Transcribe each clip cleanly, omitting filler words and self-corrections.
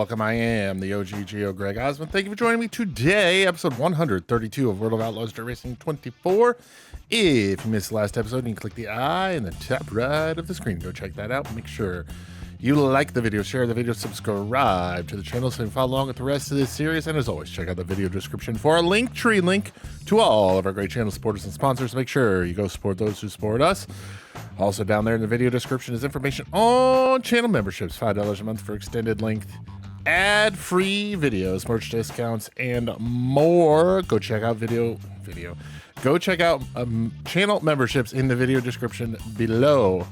welcome. I am the OG Geo Greg Osmond. Thank you for joining me today, episode 132 of World of Outlaws Dirt Racing 24. If you missed the last episode, you can click the I in the top right of the screen. Go check that out. Make sure you like the video, share the video, subscribe to the channel so you can follow along with the rest of this series. And as always, check out the video description for a Linktree link to all of our great channel supporters and sponsors. Make sure you go support those who support us. Also down there in the video description is information on channel memberships, $5 a month for extended length, ad-free videos, merch discounts, and more. Go check out Go check out channel memberships in the video description below.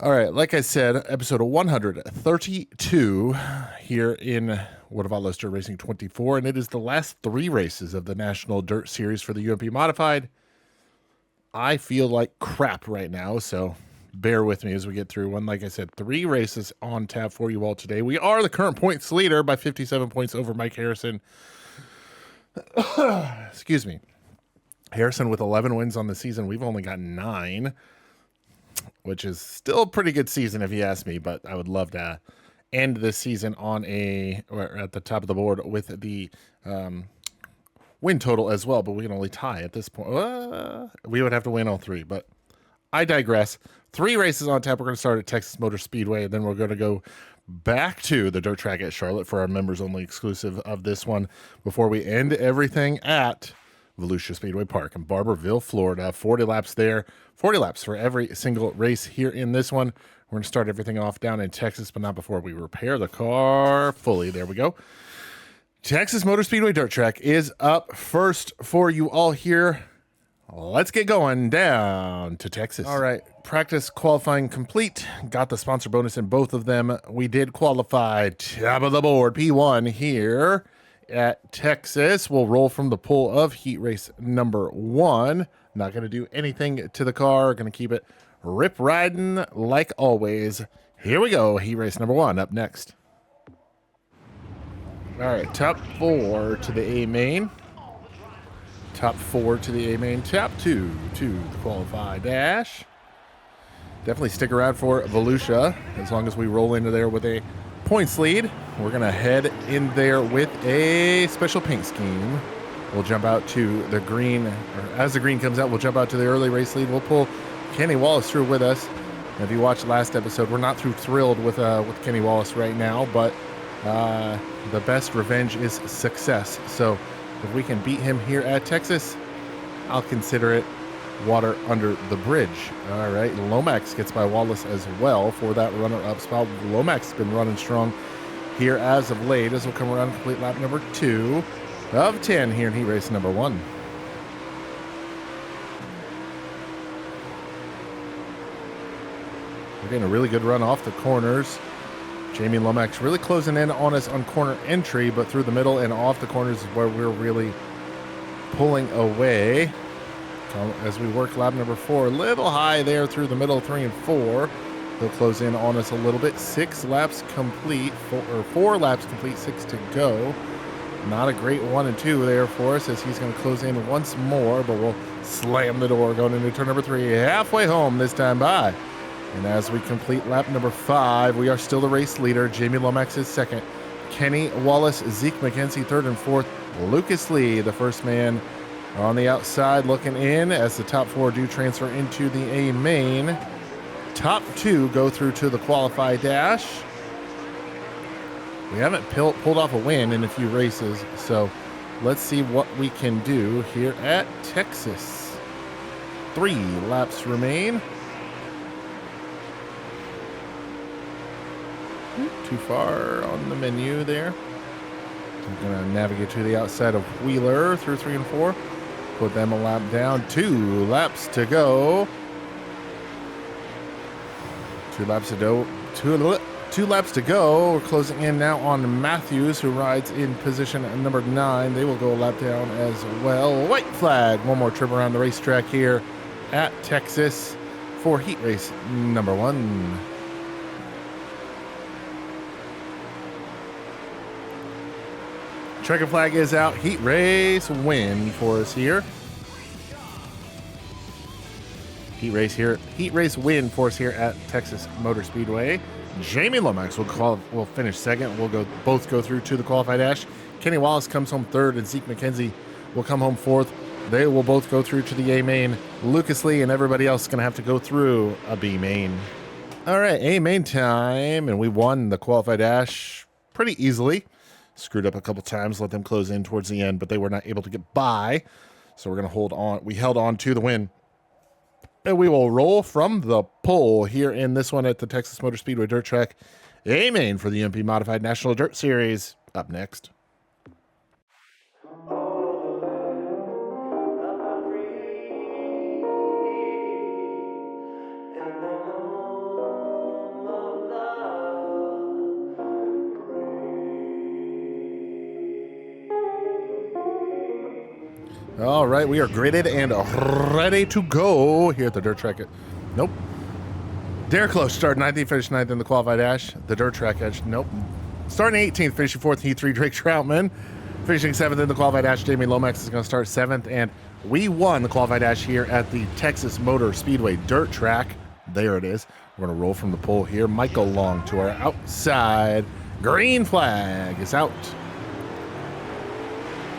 All right, like I said, episode 132 here in World of Outlaws Dirt Racing 24, and it is the last three races of the National Dirt Series for the UMP Modified. I feel like crap right now, so bear with me as we get through one. Like I said, three races on tap for you all today. We are the current points leader by 57 points over Mike Harrison. Excuse me. Harrison with 11 wins on the season. We've only got 9. Which is still a pretty good season if you ask me, but I would love to end this season on at the top of the board with the win total as well, but we can only tie at this point. We would have to win all three, but I digress. 3 races on tap. We're going to start at Texas Motor Speedway, and then we're going to go back to the dirt track at Charlotte for our members only exclusive of this one before we end everything at Volusia Speedway Park in Barberville, Florida. 40 laps there, 40 laps for every single race here in this one. We're going to start everything off down in Texas, but not before we repair the car fully. There we go. Texas Motor Speedway Dirt Track is up first for you all here. Let's get going down to Texas. All right, practice qualifying complete. Got the sponsor bonus in both of them. We did qualify top of the board, P1 here at Texas. We'll roll from the pool of heat race number 1. Not going to do anything to the car. Going to keep it rip riding like always. Here we go. Heat race number 1 up next. All right, top 4 to the A main. Top 4 to the A main. Top 2 to the qualify dash. Definitely stick around for Volusia as long as we roll into there with a points lead. We're going to head in there with a special paint scheme. We'll jump out to the green, or as the green comes out, we'll jump out to the early race lead. We'll pull Kenny Wallace through with us. And if you watched last episode, we're not too thrilled with Kenny Wallace right now, but the best revenge is success. So if we can beat him here at Texas, I'll consider it water under the bridge. All right, Lomax gets by Wallace as well for that runner-up spot. Lomax has been running strong here as of late as we'll come around and complete lap number 2 of 10 here in heat race number 1. We're getting a really good run off the corners. Jamie Lomax really closing in on us on corner entry, but through the middle and off the corners is where we're really pulling away. As we work lap number 4, a little high there through the middle, 3 and 4. He'll close in on us a little bit. 6 laps complete, 4 laps complete, 6 to go. Not a great 1 and 2 there for us as he's going to close in once more, but we'll slam the door going into turn number 3, halfway home this time by. And as we complete lap number 5, we are still the race leader. Jamie Lomax is second. Kenny Wallace, Zeke McKenzie, 3rd and 4th. Lucas Lee, the first man on the outside looking in as the top 4 do transfer into the A main. Top 2 go through to the qualify dash. We haven't pulled off a win in a few races, so let's see what we can do here at Texas. 3 laps remain. Too far on the menu there. I'm going to navigate to the outside of Wheeler through 3 and 4. Put them a lap down. 2 laps to go. 2 laps to go. 2 laps to go. We're closing in now on Matthews, who rides in position number 9. They will go a lap down as well. White flag. One more trip around the racetrack here at Texas for heat race number 1. Checkered flag is out. Heat race win for us here. Heat race win for us here at Texas Motor Speedway. Jamie Lomax will finish second. We'll both go through to the qualified dash. Kenny Wallace comes home third, and Zeke McKenzie will come home fourth. They will both go through to the A main. Lucas Lee and everybody else is going to have to go through a B main. All right, A main time, and we won the qualified dash pretty easily. Screwed up a couple times, let them close in towards the end, but they were not able to get by. So we're going to hold on. We held on to the win. And we will roll from the pole here in this one at the Texas Motor Speedway Dirt Track. A main for the UMP Modified National Dirt Series. Up next. All right, we are graded and ready to go here at the dirt track. Nope. Derek Lowe started 19th, finished 9th in the qualified dash. The dirt track edge. Nope. Starting 18th, finishing 4th, Heat 3, Drake Troutman. Finishing 7th in the qualified dash, Jamie Lomax is going to start 7th. And we won the qualified dash here at the Texas Motor Speedway Dirt Track. There it is. We're going to roll from the pole here. Michael Long to our outside. Green flag is out.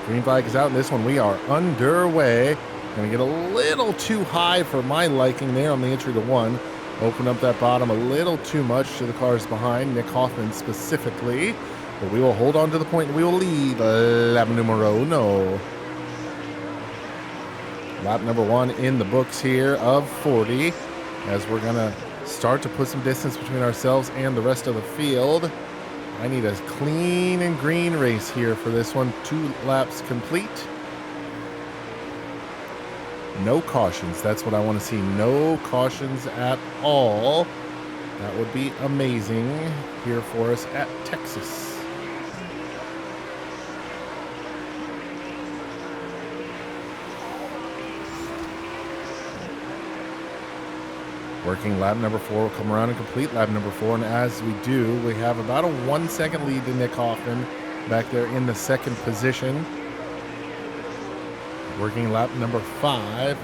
Green flag is out in this one. We are underway. Going to get a little too high for my liking there on the entry to one. Open up that bottom a little too much to the cars behind, Nick Hoffman specifically. But we will hold on to the point and we will lead lap numero uno. Lap number 1 in the books here of 40. As we're going to start to put some distance between ourselves and the rest of the field. I need a clean and green race here for this one. 2 laps complete. No cautions. That's what I want to see. No cautions at all. That would be amazing here for us at Texas. Working lap number 4, we'll come around and complete lap number 4, and as we do, we have about a 1 second lead to Nick Hoffman back there in the second position. Working lap number 5.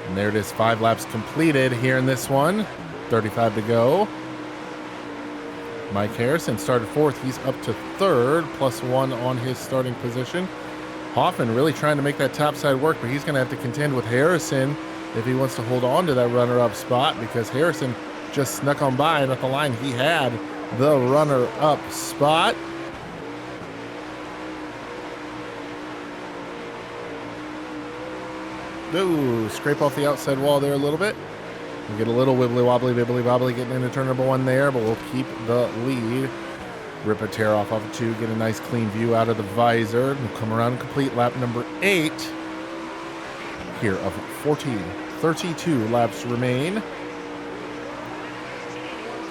And there it is, 5 laps completed here in this one. 35 to go. Mike Harrison started 4th. He's up to 3rd, +1 on his starting position. Hoffman really trying to make that top side work, but he's going to have to contend with Harrison if he wants to hold on to that runner-up spot, because Harrison just snuck on by, and at the line he had the runner-up spot. Ooh, scrape off the outside wall there a little bit. We get a little wibbly-wobbly, wibbly-wobbly getting into turn number 1 there, but we'll keep the lead. Rip a tear off of 2, get a nice clean view out of the visor. We'll come around and complete lap number 8 here of 32 laps remain.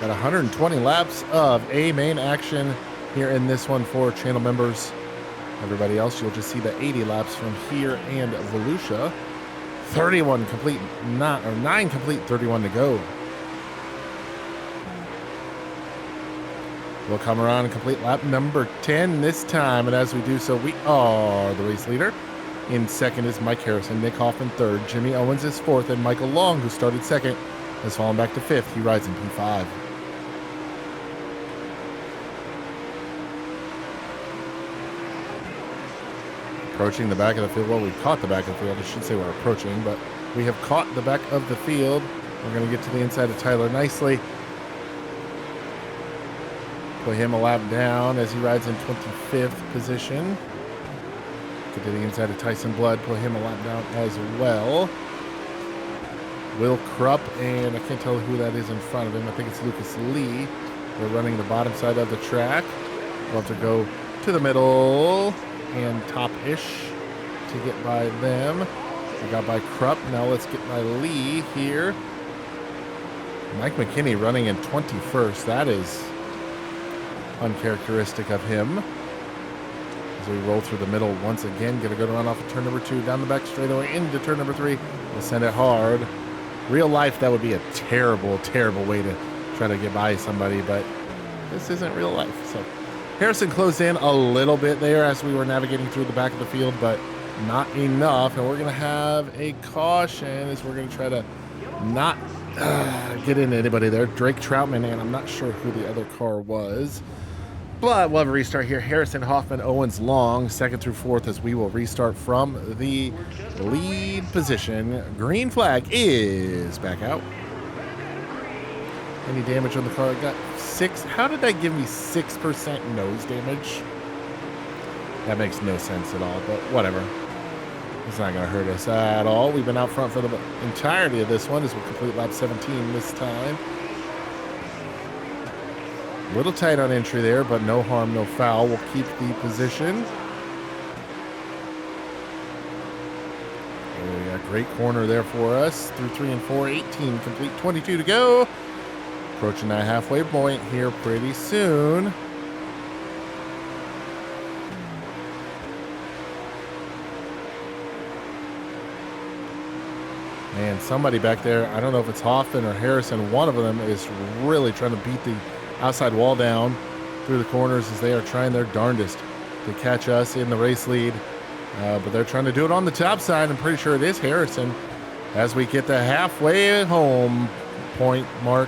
Got 120 laps of A main action here in this one for channel members. Everybody else, you'll just see the 80 laps from here and Volusia. 31 complete, 9 complete, 31 to go. We'll come around and complete lap number 10 this time, and as we do so, we are the race leader. In second is Mike Harrison, Nick Hoffman 3rd, Jimmy Owens is 4th, and Michael Long, who started 2nd, has fallen back to 5th. He rides in P5. Approaching the back of the field. Well, we've caught the back of the field. I should say we're approaching, but we have caught the back of the field. We're going to get to the inside of Tyler nicely. Put him a lap down as he rides in 25th position. Get to the inside of Tyson Blood. Put him a lap down as well. Will Krupp, and I can't tell who that is in front of him. I think it's Lucas Lee. They're running the bottom side of the track. We'll have to go to the middle and top-ish to get by them. We got by Krupp. Now let's get by Lee here. Mike McKinney running in 21st. That is uncharacteristic of him. As we roll through the middle once again, get a good run off of turn number 2, down the back straightaway into turn number 3. We'll send it hard. Real life, that would be a terrible, terrible way to try to get by somebody, but this isn't real life. So Harrison closed in a little bit there as we were navigating through the back of the field, but not enough. And we're going to have a caution as we're going to try to not get into anybody there. Drake Troutman, and I'm not sure who the other car was. But we'll have a restart here. Harrison, Hoffman, Owens, Long, second through fourth as we will restart from the lead position. Green flag is back out. Any damage on the car? Got 6. How did that give me 6% nose damage? That makes no sense at all, but whatever. It's not going to hurt us at all. We've been out front for the entirety of this one as we'll complete lap 17 this time. A little tight on entry there, but no harm, no foul. We'll keep the position. We got a great corner there for us. Through 3 and 4, 18 complete, 22 to go. Approaching that halfway point here pretty soon. And somebody back there, I don't know if it's Hoffman or Harrison, one of them is really trying to beat the outside wall down through the corners as they are trying their darndest to catch us in the race lead. But they're trying to do it on the top side. I'm pretty sure it is Harrison as we get the halfway home point mark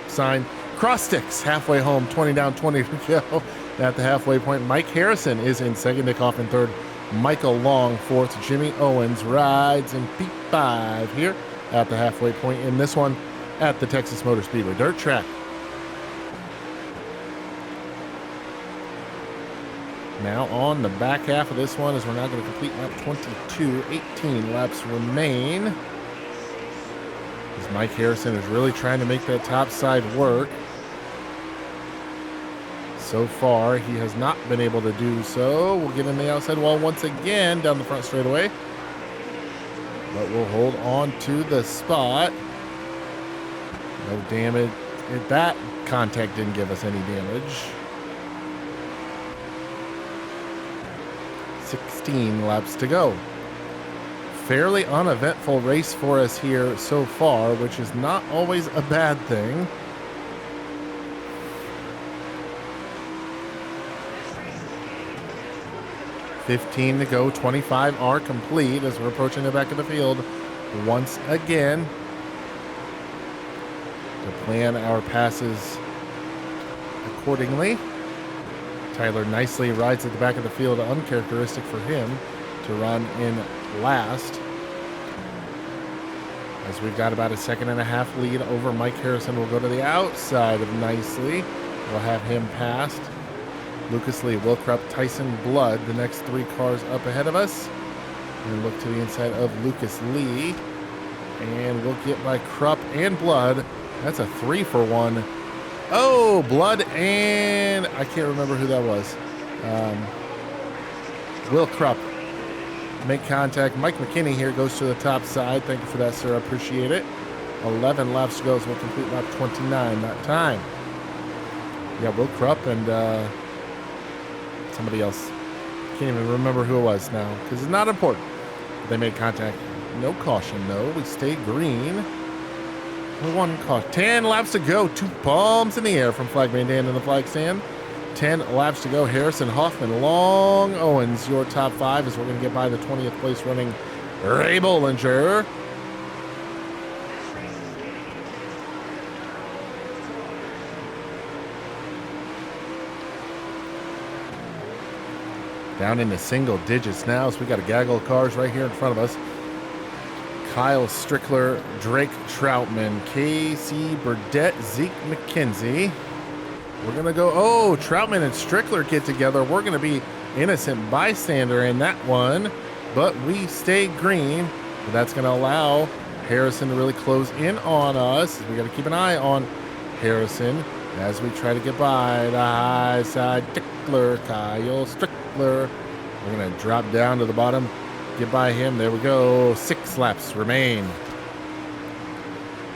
sign. Cross sticks, halfway home, 20 down, 20 to go at the halfway point. Mike Harrison is in second, Nick Hoff in third. Michael Long fourth. Jimmy Owens rides in P5 here at the halfway point in this one at the Texas Motor Speedway dirt track. Now on the back half of this one as we're now going to complete lap 22. 18 laps remain. As Mike Harrison is really trying to make that top side work. So far, he has not been able to do so. We'll get in the outside wall once again down the front straightaway. But we'll hold on to the spot. No damage. That contact didn't give us any damage. 16 laps to go. Fairly uneventful race for us here so far, which is not always a bad thing. $15 to go, 25 are complete as we're approaching the back of the field once again to plan our passes accordingly. Tyler nicely rides at the back of the field, uncharacteristic for him to run in last. As we've got about a 1.5 lead over Mike Harrison. We'll go to the outside of nicely. We'll have him passed. Lucas Lee, Will Krupp, Tyson Blood, the next 3 cars up ahead of us. And look to the inside of Lucas Lee. And we'll get by Krupp and Blood. That's a 3-for-1. Oh, Blood and I can't remember who that was. Will Krupp make contact. Mike McKinney here goes to the top side. Thank you for that, sir. I appreciate it. 11 laps to go, so we'll complete lap 29 that time. Yeah, Will Krupp and somebody else. Can't even remember who it was now because it's not important. They made contact. No caution, though. We stay green. 1 caution. 10 laps to go. 2 palms in the air from Flagman Dan in the flag stand. 10 laps to go. Harrison, Hoffman, Long, Owens, your top 5 as we're going to get by the 20th place running Ray Bollinger. Down into single digits now, so we got a gaggle of cars right here in front of us. Kyle Strickler, Drake Troutman, Casey Burdett, Zeke McKenzie. We're going to go, oh, Troutman and Strickler get together. We're going to be innocent bystander in that one, but we stay green. But that's going to allow Harrison to really close in on us. We got to keep an eye on Harrison as we try to get by the high side. Strickler, Kyle Strickler. We're going to drop down to the bottom, get by him. There we go. 6 laps remain.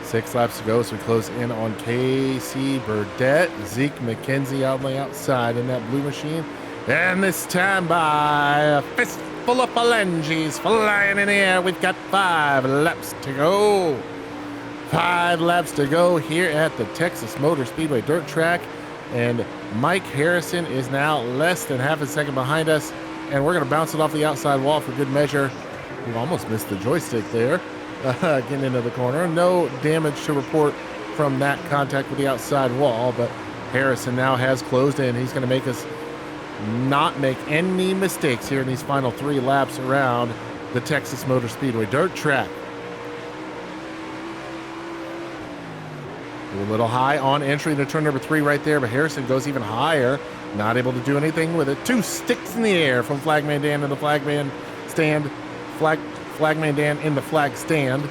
6 laps to go, so we close in on Casey Burdett. Zeke McKenzie out on the outside in that blue machine. And this time by a fistful of phalanges flying in the air. We've got 5 laps to go. 5 laps to go here at the Texas Motor Speedway dirt track. And Mike Harrison is now less than half a second behind us. And we're going to bounce it off the outside wall for good measure. who almost missed the joystick there, getting into the corner. No damage to report from that contact with the outside wall, but Harrison now has closed in. He's going to make us not make any mistakes here in these final 3 laps around the Texas Motor Speedway dirt track. A little high on entry into turn number 3 right there, but Harrison goes even higher. Not able to do anything with it. 2 sticks in the air from Flagman Dan in the flagman stand. Flagman Dan in the flag stand.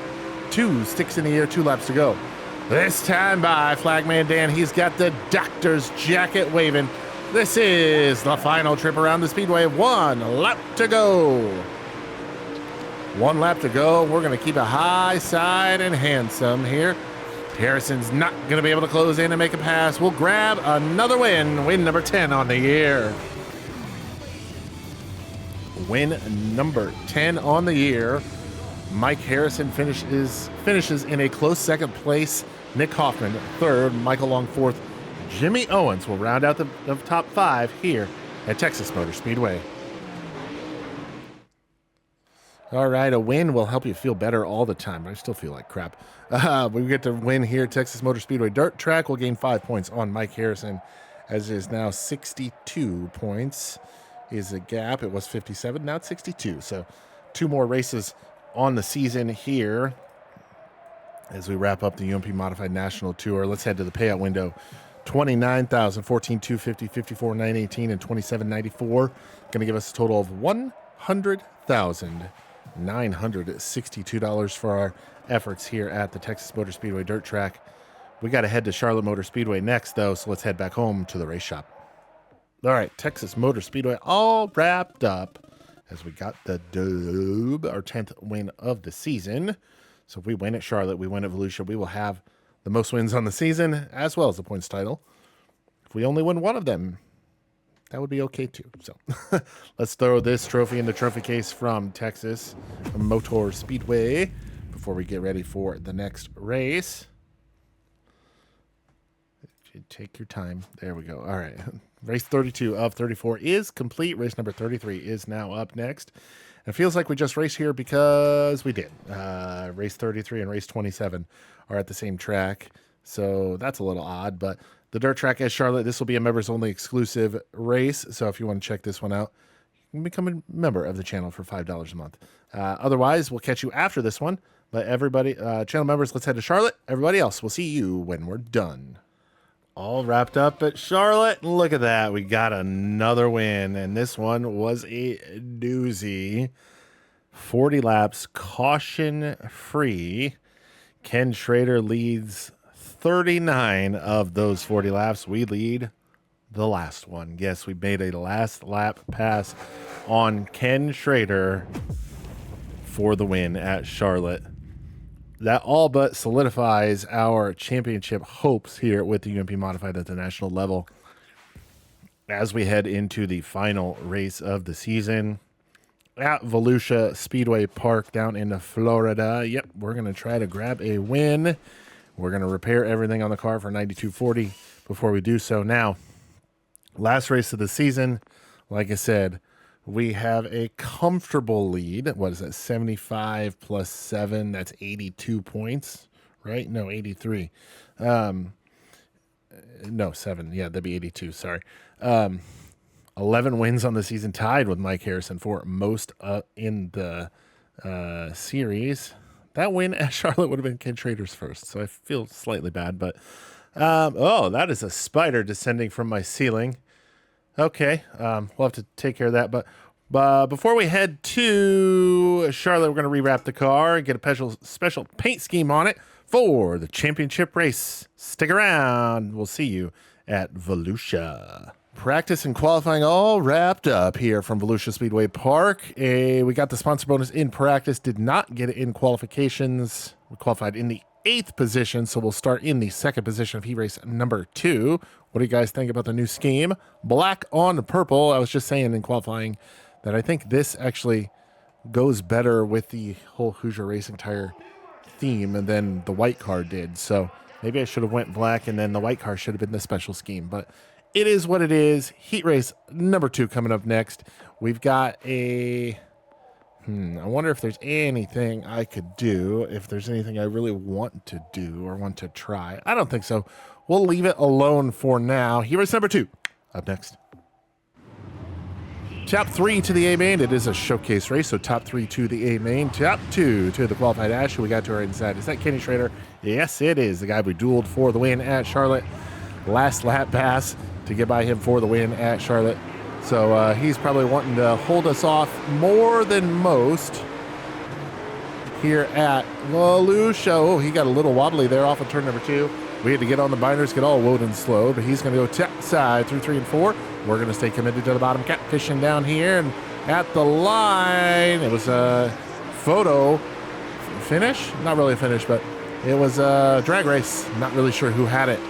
2 sticks in the air, 2 laps to go. This time by Flagman Dan, he's got the doctor's jacket waving. This is the final trip around the speedway. 1 lap to go. 1 lap to go. We're going to keep it high side and handsome here. Harrison's not going to be able to close in and make a pass. We'll grab another win. Win number 10 on the year. Win number 10 on the year. Mike Harrison finishes in a close second place. Nick Hoffman third. Michael Long fourth. Jimmy Owens will round out the top 5 here at Texas Motor Speedway. All right, a win will help you feel better all the time. I still feel like crap. We get to win here, Texas Motor Speedway dirt track. Will gain 5 points on Mike Harrison, as it is now 62 points is a gap. It was 57, now it's 62. So 2 more races on the season here as we wrap up the UMP Modified National Tour. Let's head to the payout window. 29,000, 14,250, 54,918, and 27,94. Going to give us a total of $100,962 for our efforts here at the Texas Motor Speedway dirt track. We got to head to Charlotte Motor Speedway next, though, so let's head back home to the race shop. All right, Texas Motor Speedway all wrapped up as we got the dub, our 10th win of the season. So if we win at Charlotte, we win at Volusia, we will have the most wins on the season as well as the points title. If we only win one of them, that would be okay too. So let's throw this trophy in the trophy case from Texas Motor Speedway before we get ready for the next race. Take your time. There we go. All right. Race 32 of 34 is complete. Race number 33 is now up next. It feels like we just raced here because we did. Race 33 and race 27 are at the same track. So that's a little odd, but the dirt track at Charlotte, this will be a members only exclusive race. So if you want to check this one out, you can become a member of the channel for $5 a month. Otherwise, we'll catch you after this one. But everybody, channel members, let's head to Charlotte. Everybody else, we'll see you when we're done. All wrapped up at Charlotte. Look at that. We got another win, and this one was a doozy. 40 laps, caution-free. Ken Schrader leads 39 of those 40 laps. We lead the last one. Yes, we made a last lap pass on Ken Schrader for the win at Charlotte. That all but solidifies our championship hopes here with the UMP Modified at the national level as we head into the final race of the season at Volusia Speedway Park down in Florida. Yep, we're going to try to grab a win. We're going to repair everything on the car for 92.40 before we do so. Now, last race of the season, like I said, we have a comfortable lead. What is that? 75 plus 7. That's 82 points, right? No, 83. No, 7. Yeah, that'd be 82. Sorry. 11 wins on the season, tied with Mike Harrison for most in the series. That win at Charlotte would have been Ken Schrader's first, so I feel slightly bad. But, oh, that is a spider descending from my ceiling. Okay, we'll have to take care of that. But before we head to Charlotte, we're going to rewrap the car and get a special paint scheme on it for the championship race. Stick around. We'll see you at Volusia. Practice and qualifying all wrapped up here from Volusia Speedway Park. We got the sponsor bonus in practice, did not get it in qualifications. We qualified in the 8th position, so we'll start in the 2nd position of heat race number 2. What do you guys think about the new scheme? Black on purple. I was just saying in qualifying that I think this actually goes better with the whole Hoosier Racing Tire theme than the white car did. So maybe I should have went black and then the white car should have been the special scheme. But it is what it is. Heat race number 2 coming up next. We've got a... I wonder if there's anything I could do, if there's anything I really want to do or want to try. I don't think so. We'll leave it alone for now. Here is number 2. Up next. Top 3 to the A main. It is a showcase race, so top 3 to the A main. Top 2 to the qualified dash. Who we got to our inside? Is that Kenny Schrader? Yes, it is. The guy we dueled for the win at Charlotte. Last lap pass to get by him for the win at Charlotte. So he's probably wanting to hold us off more than most here at Volusia. Oh, he got a little wobbly there off of turn number 2. We had to get on the binders, get all woed and slowed, but he's going to go top side through 3 and 4. We're going to stay committed to the bottom, catfishing down here, and at the line, it was a photo finish. Not really a finish, but it was a drag race. Not really sure who had it.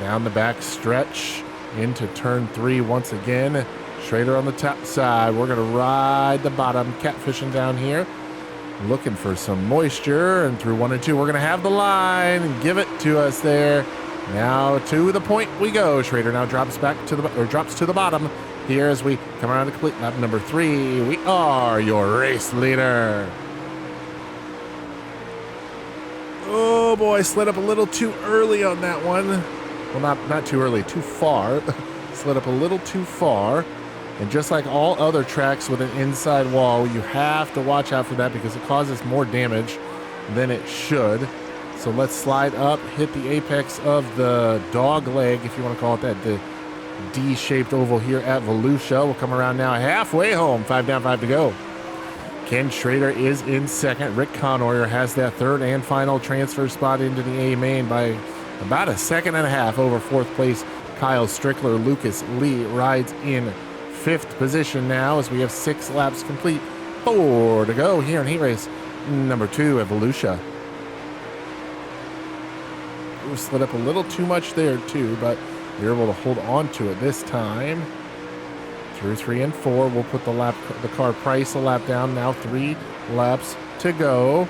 Down the back stretch into turn 3 once again. Schrader on the top side. We're going to ride the bottom, catfishing down here. Looking for some moisture, and through 1 and 2, we're going to have the line and give it to us there. Now to the point we go. Schrader now drops to the bottom here as we come around to complete lap number 3. We are your race leader. Oh boy, slid up a little too early on that one. Well, not too early, too far. Slid up a little too far. And just like all other tracks with an inside wall, you have to watch out for that because it causes more damage than it should. So let's slide up, hit the apex of the dog leg, if you want to call it that, the D-shaped oval here at Volusia. We'll come around now halfway home, 5 down, 5 to go. Ken Schrader is in second. Rick Conoyer has that third and final transfer spot into the A main by about a second and a half over fourth place. Kyle Strickler. Lucas Lee rides in fifth position now as we have 6 laps complete. 4 to go here in heat race number 2 at Volusia. We slid up a little too much there too, but we were able to hold on to it this time. Through 3 and 4, we'll put the car price a lap down. Now 3 laps to go.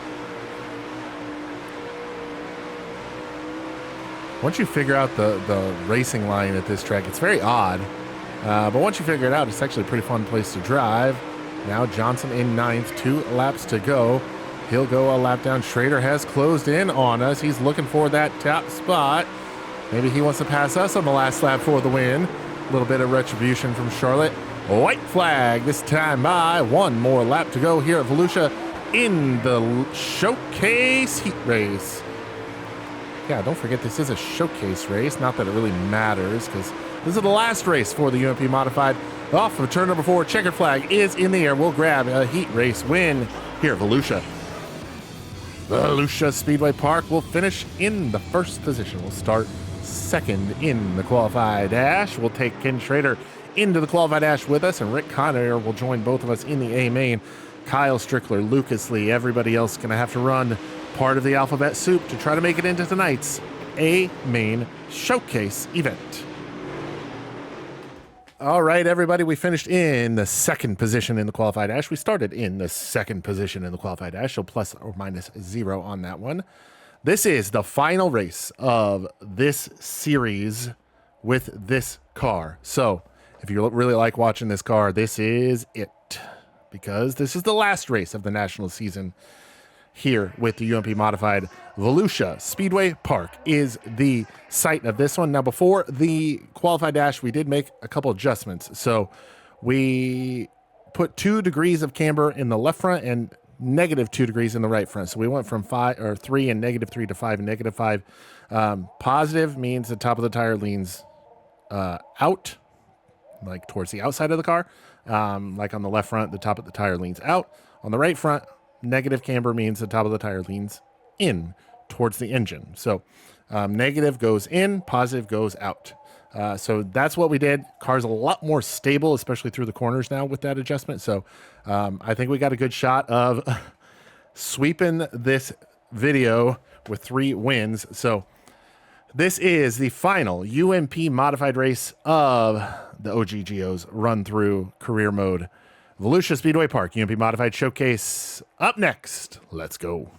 Once you figure out the racing line at this track, it's very odd. But once you figure it out, it's actually a pretty fun place to drive. Now Johnson in 9th, 2 laps to go. He'll go a lap down. Schrader has closed in on us. He's looking for that top spot. Maybe he wants to pass us on the last lap for the win. A little bit of retribution from Charlotte. White flag this time by. 1 more lap to go here at Volusia in the showcase heat race. Yeah, don't forget this is a showcase race. Not that it really matters because this is the last race for the UMP Modified. Off of turn number 4, checkered flag is in the air. We'll grab a heat race win here at Volusia. Volusia Speedway Park will finish in the first position. We'll start second in the qualified dash. We'll take Ken Schrader into the qualified dash with us, and Rick Conair will join both of us in the A main. Kyle Strickler, Lucas Lee, everybody else going to have to run part of the alphabet soup to try to make it into tonight's A main showcase event. All right, everybody, we finished in the second position in the qualified dash. We started in the second position in the qualified dash, so plus or minus 0 on that one. This is the final race of this series with this car. So if you really like watching this car, this is it, because this is the last race of the national season here with the UMP Modified. Volusia Speedway Park is the site of this one. Now, before the qualified dash, we did make a couple adjustments. So we put 2 degrees of camber in the left front and negative 2 degrees in the right front. So we went from 3 and negative 3 to 5 and negative 5. Positive means the top of the tire leans out, like towards the outside of the car. Like on the left front, the top of the tire leans out. On the right front, negative camber means the top of the tire leans in towards the engine. So negative goes in, positive goes out. So that's what we did. Car's a lot more stable, especially through the corners now with that adjustment. So I think we got a good shot of sweeping this video with 3 wins. So this is the final UMP Modified race of the OGGO's run through career mode. Volusia Speedway Park, UMP Modified Showcase. Up next, let's go.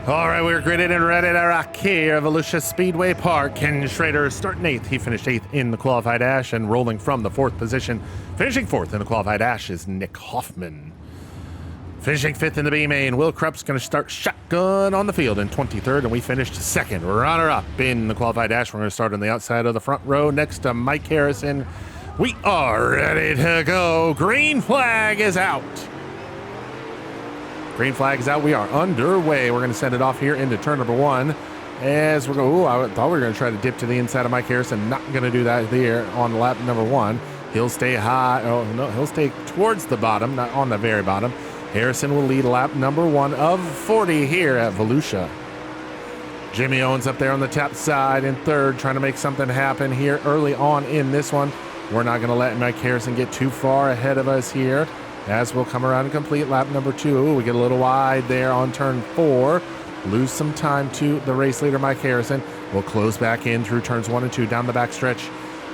All right, we're gridded and ready to rock here at Volusia Speedway Park. Ken Schrader starting 8th. He finished 8th in the qualified dash and rolling from the 4th position. Finishing 4th in the qualified dash is Nick Hoffman. Finishing 5th in the B main, Will Krupp's going to start shotgun on the field in 23rd, and we finished 2nd. Runner-up in the qualified dash. We're going to start on the outside of the front row next to Mike Harrison. We are ready to go. Green flag is out. Green flag is out. We are underway. We're going to send it off here into turn number 1. As we're going, I thought we were going to try to dip to the inside of Mike Harrison. Not going to do that here on lap number 1. He'll stay high. Oh, no, he'll stay towards the bottom, not on the very bottom. Harrison will lead lap number 1 of 40 here at Volusia. Jimmy Owens up there on the top side in 3rd, trying to make something happen here early on in this one. We're not going to let Mike Harrison get too far ahead of us here, as we'll come around and complete lap number 2. We get a little wide there on turn 4. Lose some time to the race leader, Mike Harrison. We'll close back in through turns 1 and 2 down the backstretch.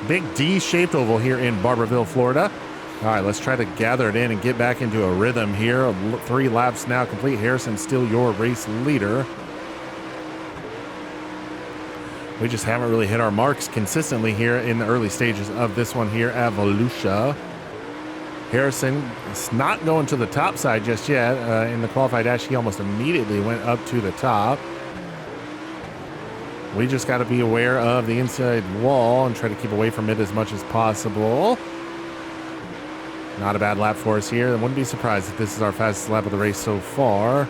Big D-shaped oval here in Barberville, Florida. All right, let's try to gather it in and get back into a rhythm here. 3 laps now complete. Harrison still your race leader. We just haven't really hit our marks consistently here in the early stages of this one here at Volusia. Harrison is not going to the top side just yet. In the qualified dash, he almost immediately went up to the top. We just got to be aware of the inside wall and try to keep away from it as much as possible. Not a bad lap for us here. I wouldn't be surprised if this is our fastest lap of the race so far.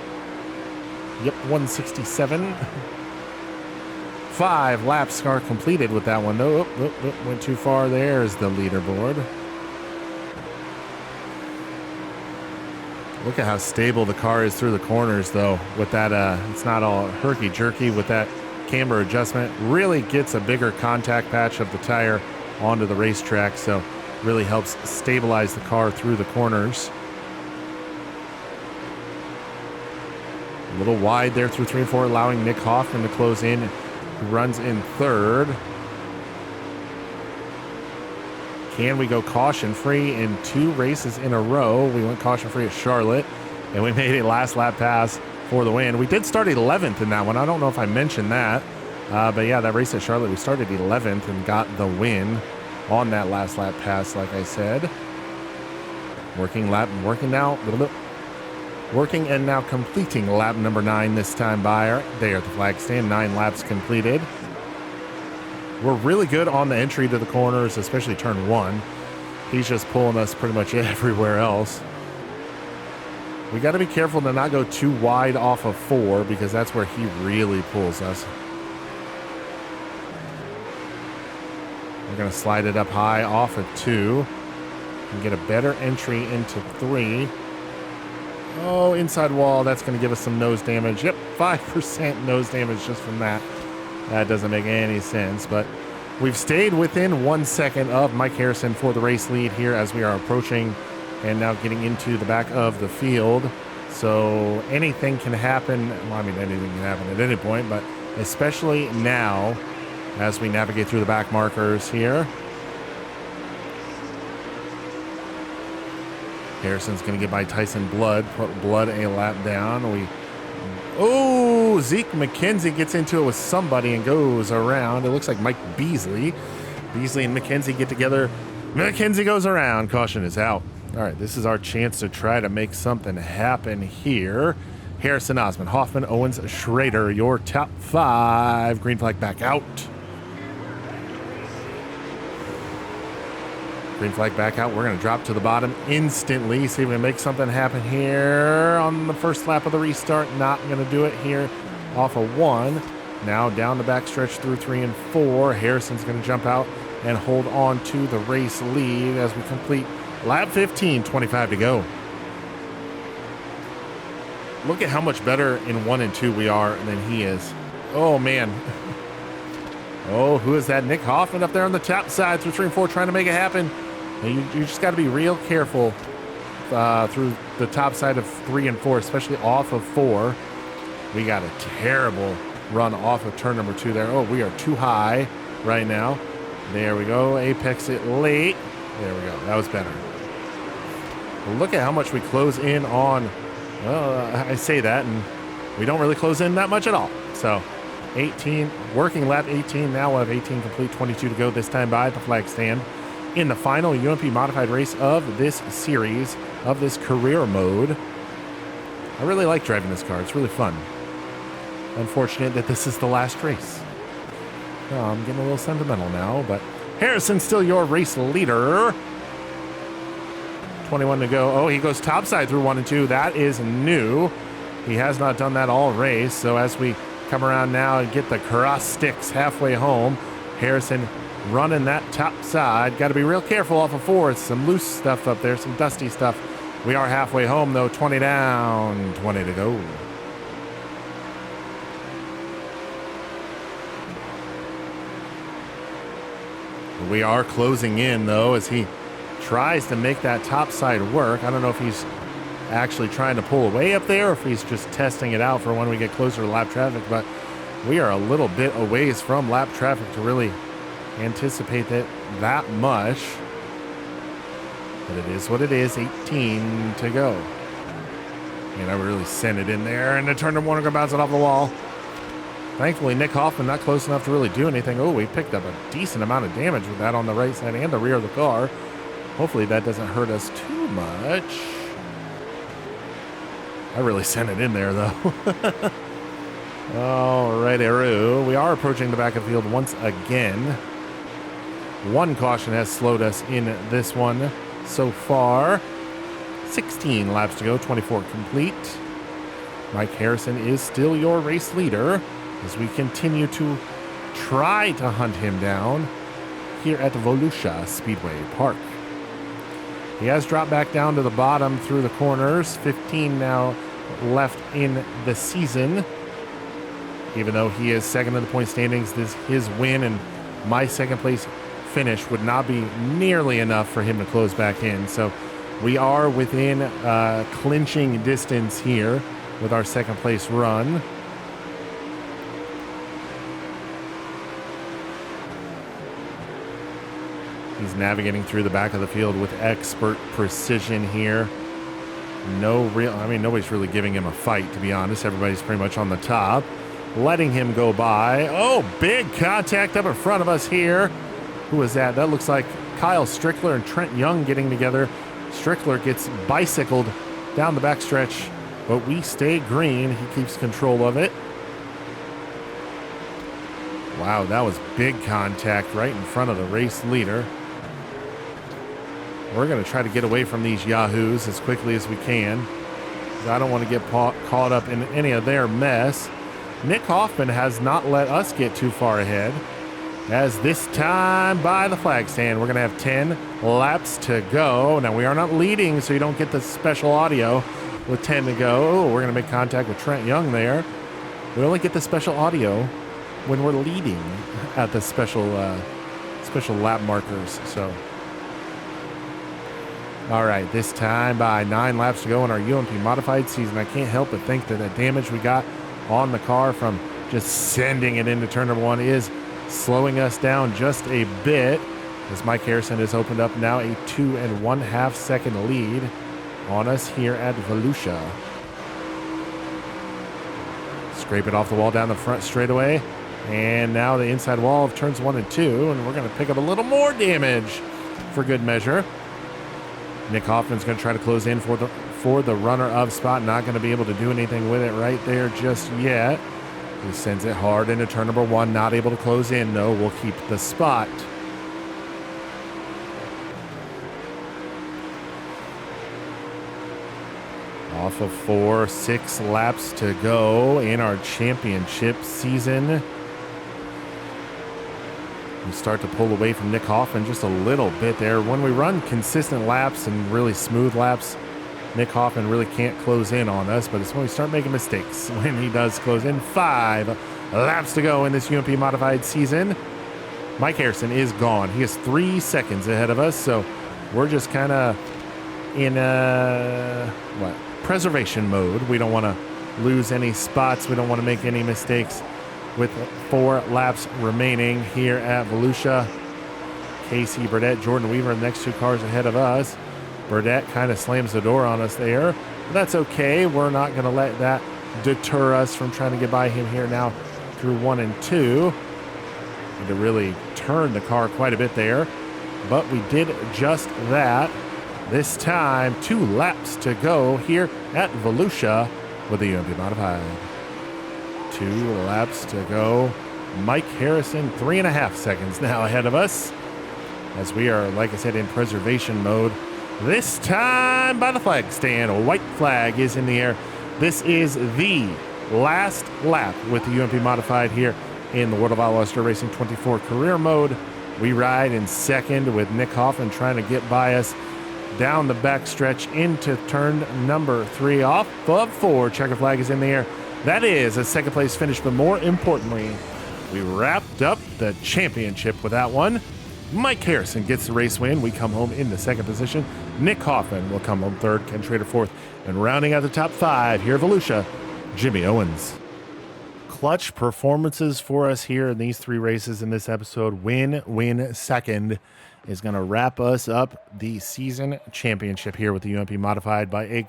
Yep, 167. 5 laps are completed with that one. Nope, went too far. There's the leaderboard. Look at how stable the car is through the corners, though. With that, it's not all herky-jerky with that camber adjustment. Really gets a bigger contact patch of the tire onto the racetrack, so really helps stabilize the car through the corners. A little wide there through 3 and 4, allowing Nick Hoffman to close in, who runs in 3rd. Can we go caution-free in 2 races in a row? We went caution-free at Charlotte, and we made a last lap pass for the win. We did start 11th in that one. I don't know if I mentioned that. But yeah, that race at Charlotte, we started 11th and got the win on that last lap pass, like I said. Working and now completing lap number 9 this time by there at the flag stand. 9 laps completed. We're really good on the entry to the corners, especially turn 1. He's just pulling us pretty much everywhere else. We got to be careful to not go too wide off of 4, because that's where he really pulls us. We're going to slide it up high off of 2 and get a better entry into 3. Oh, inside wall. That's going to give us some nose damage. Yep, 5% nose damage just from that. That doesn't make any sense, but we've stayed within 1 second of Mike Harrison for the race lead here as we are approaching and now getting into the back of the field. So anything can happen. Well, I mean, anything can happen at any point, but especially now as we navigate through the back markers here. Harrison's going to get by Tyson Blood, put Blood a lap down. Oh, Zeke McKenzie gets into it with somebody and goes around. It looks like Mike Beasley. Beasley and McKenzie get together. McKenzie goes around. Caution is out. All right, this is our chance to try to make something happen here. Harrison, Osmond, Hoffman, Owens, Schrader, your top 5. Green flag back out. Green flag back out. We're going to drop to the bottom instantly. See if we can make something happen here on the first lap of the restart. Not going to do it here off of 1. Now down the backstretch through 3 and 4. Harrison's going to jump out and hold on to the race lead as we complete lap 15, 25 to go. Look at how much better in 1 and 2 we are than he is. Oh, man. Oh, who is that? Nick Hoffman up there on the top side through 3 and 4 trying to make it happen. You just got to be real careful through the top side of 3 and 4, especially off of 4. We got a terrible run off of turn number 2 there. Oh, we are too high right now. There we go. Apex it late. There we go. That was better. Well, look at how much we close in on. Well, I say that, and we don't really close in that much at all. So 18, working lap 18. Now we'll have 18 complete, 22 to go this time by the flag stand in the final UMP Modified race of this series, of this career mode. I really like driving this car. It's really fun. Unfortunate that this is the last race. Oh, I'm getting a little sentimental now, but Harrison's still your race leader. 21 to go. Oh, he goes topside through 1 and 2. That is new. He has not done that all race. So as we come around now and get the cross sticks halfway home, Harrison running that top side. Got to be real careful off of 4. Some loose stuff up there, some dusty stuff. We are halfway home, though. 20 down, 20 to go. We are closing in, though, as he tries to make that top side work. I don't know if he's actually trying to pull away up there or if he's just testing it out for when we get closer to lap traffic, but we are a little bit a ways from lap traffic to really anticipate that much. But it is what it is. 18 to go. And I really sent it in there, and the turn one going to bounce it off the wall. Thankfully, Nick Hoffman not close enough to really do anything. Oh, we picked up a decent amount of damage with that on the right side and the rear of the car. Hopefully that doesn't hurt us too much. I really sent it in there, though. All right, Eru. We are approaching the back of the field once again. One caution has slowed us in this one so far. 16 laps to go, 24 complete. Mike Harrison is still your race leader as we continue to try to hunt him down here at the Volusia Speedway Park. He has dropped back down to the bottom through the corners. 15 now left in the season. Even though he is second in the point standings, his win and my second place finish would not be nearly enough for him to close back in. So we are within clinching distance here with our second place run. He's navigating through the back of the field with expert precision here. Nobody's really giving him a fight, to be honest. Everybody's pretty much on the top, letting him go by. Oh, big contact up in front of us here. Who is that? That looks like Kyle Strickler and Trent Young getting together. Strickler gets bicycled down the backstretch, but we stay green. He keeps control of it. Wow, that was big contact right in front of the race leader. We're going to try to get away from these yahoos as quickly as we can, because I don't want to get caught up in any of their mess. Nick Hoffman has not let us get too far ahead, as this time by the flag stand, we're going to have 10 laps to go. Now, we are not leading, so you don't get the special audio with 10 to go. Oh, we're going to make contact with Trent Young there. We only get the special audio when we're leading at the special lap markers. So, all right, this time by 9 laps to go in our UMP Modified season. I can't help but think that the damage we got on the car from just sending it into turn number 1 is slowing us down just a bit, as Mike Harrison has opened up now a 2 1/2 second lead on us here at Volusia. Scrape it off the wall down the front straightaway, and now the inside wall of turns 1 and 2, and we're going to pick up a little more damage for good measure. Nick Hoffman's going to try to close in for the runner-up spot. Not going to be able to do anything with it right there just yet. He sends it hard into turn number 1. Not able to close in, though. We'll keep the spot. Off of 4, 6 laps to go in our championship season. We start to pull away from Nick Hoffman just a little bit there. When we run consistent laps and really smooth laps, Nick Hoffman really can't close in on us, but it's when we start making mistakes when he does close in. 5 laps to go in this UMP Modified season. Mike Harrison is gone. He is 3 seconds ahead of us, so we're just kind of in preservation mode. We don't want to lose any spots. We don't want to make any mistakes with 4 laps remaining here at Volusia. Casey Burdett, Jordan Weaver, the next 2 cars ahead of us. Burdett kind of slams the door on us there, but that's okay. We're not going to let that deter us from trying to get by him here now through 1 and 2. And to really turn the car quite a bit there. But we did just that. This time, 2 laps to go here at Volusia with the UMP Modified. 2 laps to go. Mike Harrison, 3.5 seconds now ahead of us. As we are, like I said, in preservation mode. This time by the flag stand. A white flag is in the air. This is the last lap with the UMP Modified here in the World of Outlaws Dirt Racing 24 career mode. We ride in second with Nick Hoffman trying to get by us down the back stretch into turn number 3 off of 4. Checker flag is in the air. That is a second place finish, but more importantly, we wrapped up the championship with that one. Mike Harrison gets the race win. We come home in the second position. Nick Hoffman will come home third. Ken Schrader fourth. And rounding out the top 5 here at Volusia, Jimmy Owens. Clutch performances for us here in these 3 races in this episode. Win second is going to wrap us up the season championship here with the UMP Modified by a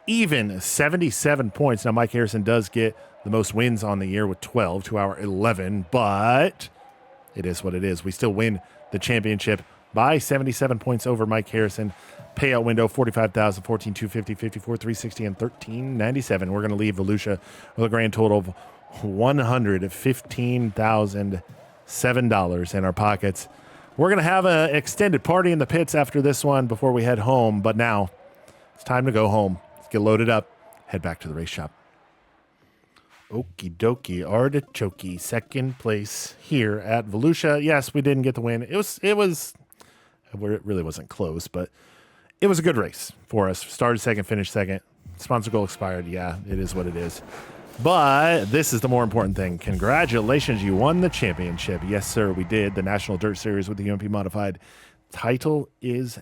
even 77 points. Now, Mike Harrison does get the most wins on the year with 12 to our 11, but it is what it is. We still win the championship by 77 points over Mike Harrison. Payout window, 45,000, 14,250, 54,360, and 1397. We're going to leave Volusia with a grand total of $115,007 in our pockets. We're going to have an extended party in the pits after this one before we head home. But now it's time to go home. Let's get loaded up. Head back to the race shop. Okie dokie, artichoke, second place here at Volusia. Yes, we didn't get the win. It really wasn't close, but it was a good race for us. Started second, finished second. Sponsor goal expired. Yeah, it is what it is. But this is the more important thing. Congratulations, you won the championship. Yes, sir, we did. The National Dirt Series with the UMP Modified. Title is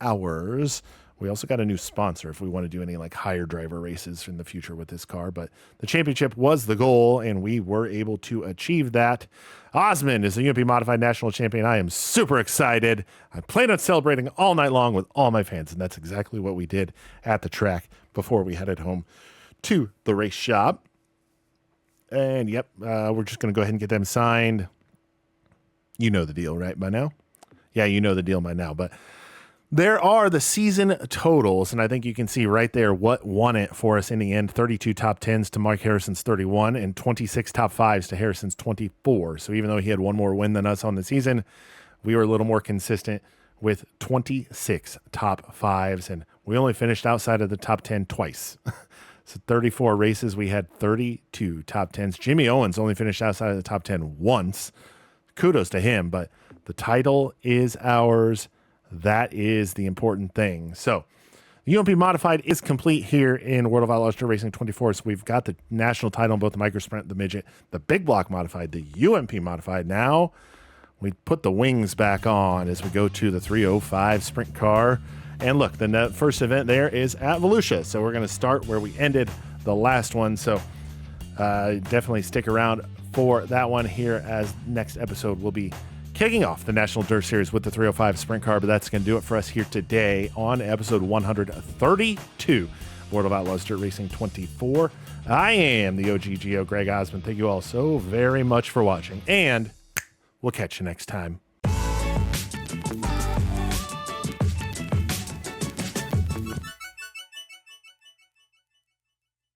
ours. We also got a new sponsor if we want to do any like higher driver races in the future with this car. But the championship was the goal, and we were able to achieve that. Osmond is the UMP Modified National Champion. I am super excited. I plan on celebrating all night long with all my fans, and that's exactly what we did at the track before we headed home to the race shop. And, yep, we're just going to go ahead and get them signed. You know the deal, right, by now? Yeah, you know the deal by now. But there are the season totals, and I think you can see right there what won it for us in the end. 32 top 10s to Mike Harrison's 31 and 26 top 5s to Harrison's 24. So even though he had one more win than us on the season, we were a little more consistent with 26 top 5s, and we only finished outside of the top 10 twice. So 34 races, we had 32 top 10s. Jimmy Owens only finished outside of the top 10 once. Kudos to him, but the title is ours. That is the important thing. So the UMP Modified is complete here in World of Outlaws Dirt Racing 24. So we've got the national title in both the micro sprint, the midget, the big block modified, the UMP Modified. Now we put the wings back on as we go to the 305 sprint car. And look, the first event there is at Volusia. So we're going to start where we ended the last one. So definitely stick around for that one here, as next episode will be kicking off the National Dirt Series with the 305 sprint car. But that's going to do it for us here today on episode 132, World of Outlaws Dirt Racing 24. I am the OGGO, Greg Osmond. Thank you all so very much for watching, and we'll catch you next time.